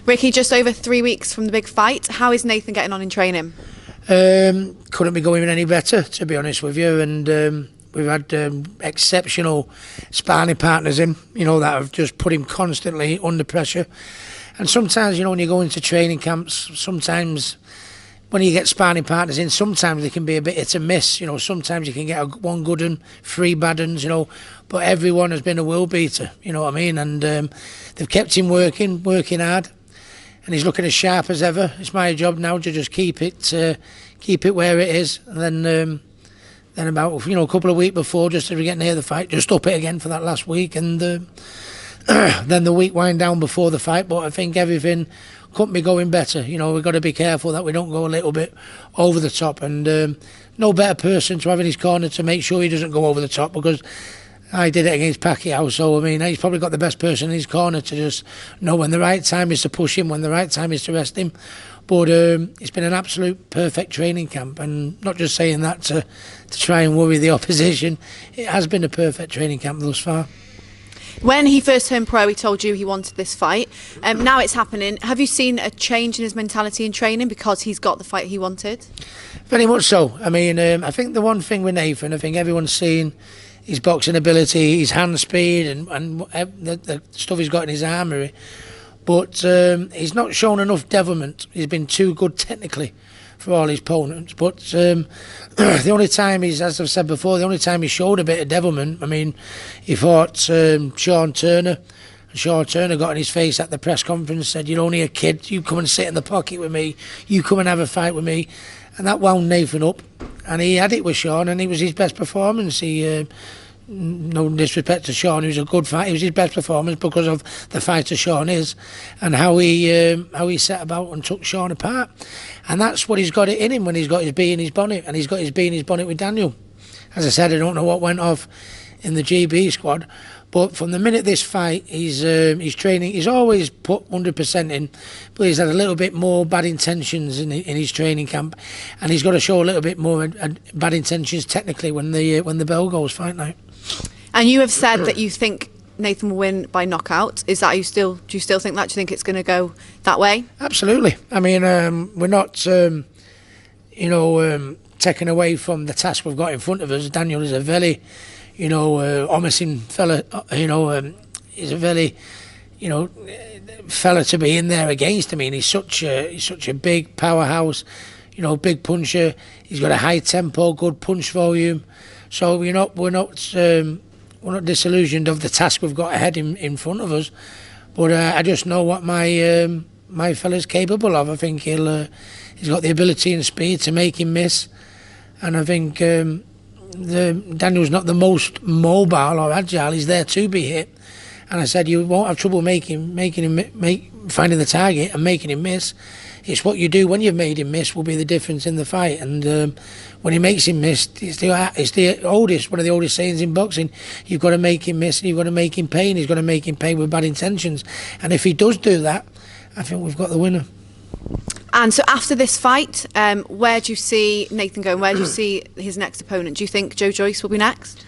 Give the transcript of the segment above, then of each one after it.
Ricky, just over 3 weeks from the big fight. How is Nathan getting on in training? Couldn't be going any better, to be honest with you. And we've had exceptional sparring partners in, that have just put him constantly under pressure. And sometimes, when you go into training camps, sometimes when you get sparring partners in, sometimes they can be a bit hit and miss. Sometimes you can get one good and three bad ones, but everyone has been a world beater, you know what I mean? And they've kept him working hard. And he's looking as sharp as ever. It's my job now to just keep it where it is. And then about a couple of weeks before, just as we get near the fight, just up it again for that last week, and then the week wind down before the fight. But I think everything couldn't be going better. We've got to be careful that we don't go a little bit over the top. And no better person to have in his corner to make sure he doesn't go over the top, because I did it against Pacquiao, so he's probably got the best person in his corner to just know when the right time is to push him, when the right time is to rest him. But it's been an absolute perfect training camp, and not just saying that to try and worry the opposition. It has been a perfect training camp thus far. When he first turned pro, he told you he wanted this fight. Now it's happening. Have you seen a change in his mentality in training because he's got the fight he wanted? Very much so. I think the one thing with Nathan, I think everyone's seen his boxing ability, his hand speed, and the stuff he's got in his armoury. But he's not shown enough devilment. He's been too good technically for all his opponents. But the only time as I've said before, the only time he showed a bit of devilment, he fought Sean Turner. And Sean Turner got in his face at the press conference, said, "You're only a kid, you come and sit in the pocket with me, you come and have a fight with me." And that wound Nathan up. And he had it with Sean, and it was his best performance. No disrespect to Sean, he was a good fight. It was his best performance because of the fighter Sean is, and how he set about and took Sean apart. And that's what he's got it in him when he's got his bee in his bonnet, and he's got his bee in his bonnet with Daniel. As I said, I don't know what went off in the GB squad, but from the minute this fight, he's training. He's always put 100% in, but he's had a little bit more bad intentions in his training camp, and he's got to show a little bit more bad intentions technically when the bell goes fight night. And you have said that you think Nathan will win by knockout. Is that do you still think that? Do you think it's going to go that way? Absolutely. We're not taken away from the task we've got in front of us. Daniel is a very promising fella. He's a very fella to be in there against. He's such a big powerhouse, big puncher. He's got a high tempo, good punch volume. So we're not disillusioned of the task we've got ahead in front of us. But I just know what my fella's capable of. I think he's got the ability and speed to make him miss, and I think Daniel's not the most mobile or agile. He's there to be hit, and I said you won't have trouble finding the target and making him miss. It's what you do when you've made him miss will be the difference in the fight. And when he makes him miss, it's one of the oldest sayings in boxing. You've got to make him miss, and you've got to make him pay, and he's got to make him pay with bad intentions. And if he does do that, I think we've got the winner. And so after this fight, where do you see Nathan going? Where do you see his next opponent? Do you think Joe Joyce will be next?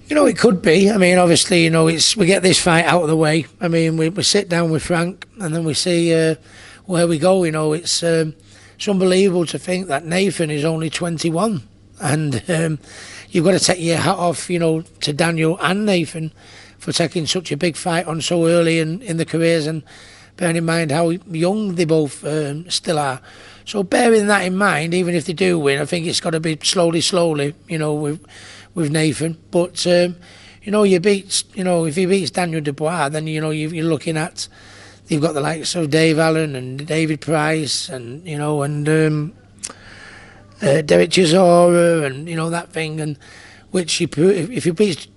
It could be. Obviously, we get this fight out of the way. We sit down with Frank, and then we see where we go. It's unbelievable to think that Nathan is only 21, and you've got to take your hat off, to Daniel and Nathan for taking such a big fight on so early in the careers, and bearing in mind how young they both still are. So bearing that in mind, even if they do win, I think it's got to be slowly, with Nathan. But if he beats Daniel Dubois, then you're looking at. You've got the likes of Dave Allen and David Price and Derek Chisora and that thing, and which if he beats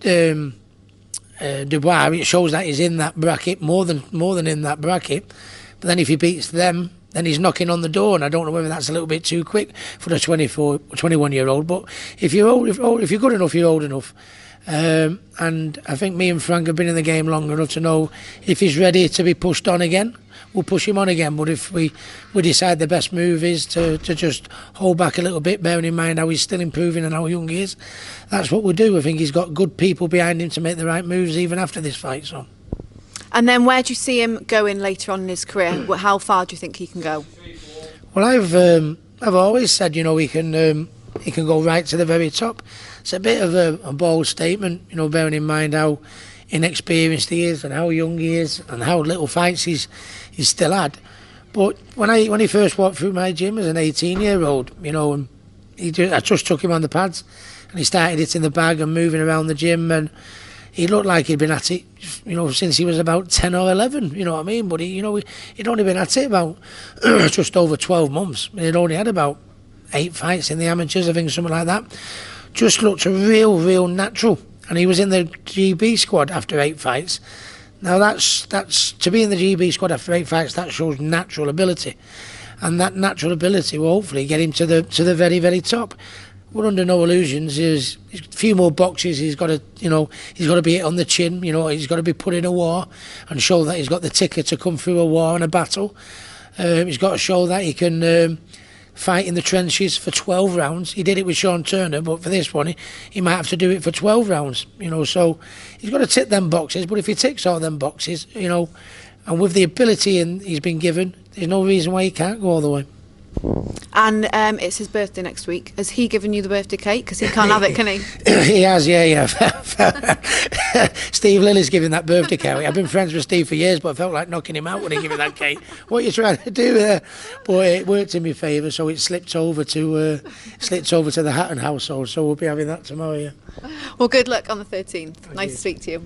Dubois, it shows that he's in that bracket more than in that bracket. But then if he beats them, then he's knocking on the door, and I don't know whether that's a little bit too quick for the 21-year-old. But if you're good enough, you're old enough. And I think me and Frank have been in the game long enough to know if he's ready to be pushed on again, we'll push him on again. But if we decide the best move is to just hold back a little bit, bearing in mind how he's still improving and how young he is, that's what we'll do. I think he's got good people behind him to make the right moves even after this fight. So And then where do you see him going later on in his career? How far do you think he can go? Well, I've always said, you know, he can go right to the very top. It's a bit of a bold statement, you know, bearing in mind how inexperienced he is and how young he is and how little fights he's still had. But when he first walked through my gym as an 18-year-old, you know, and I just took him on the pads and he started hitting the bag and moving around the gym, and he looked like he'd been at it, you know, since he was about 10 or 11, you know what I mean? But he'd only been at it about just over 12 months. He'd only had about 8 fights in the amateurs, I think, something like that. Just looked real natural. And he was in the GB squad after 8 fights. Now that's to be in the GB squad after 8 fights, that shows natural ability. And that natural ability will hopefully get him to the very, very top. We're under no illusions. There's a few more boxes. He's got to be hit on the chin. You know, he's got to be put in a war and show that he's got the ticket to come through a war and a battle. He's got to show that he can fight in the trenches for 12 rounds. He did it with Sean Turner, but for this one, he might have to do it for 12 rounds. You know, so he's got to tick them boxes. But if he ticks all them boxes, you know, and with the ability he's been given, there's no reason why he can't go all the way. And it's his birthday next week. Has he given you the birthday cake? Because he can't have it, can he? He has, yeah. Steve Lilly's giving that birthday cake. I've been friends with Steve for years, but I felt like knocking him out when he gave me that cake. What are you trying to do there? But it worked in my favour, so it slipped over to the Hatton household. So we'll be having that tomorrow. Yeah. Well, good luck on the 13th. Thank nice you. to speak to you.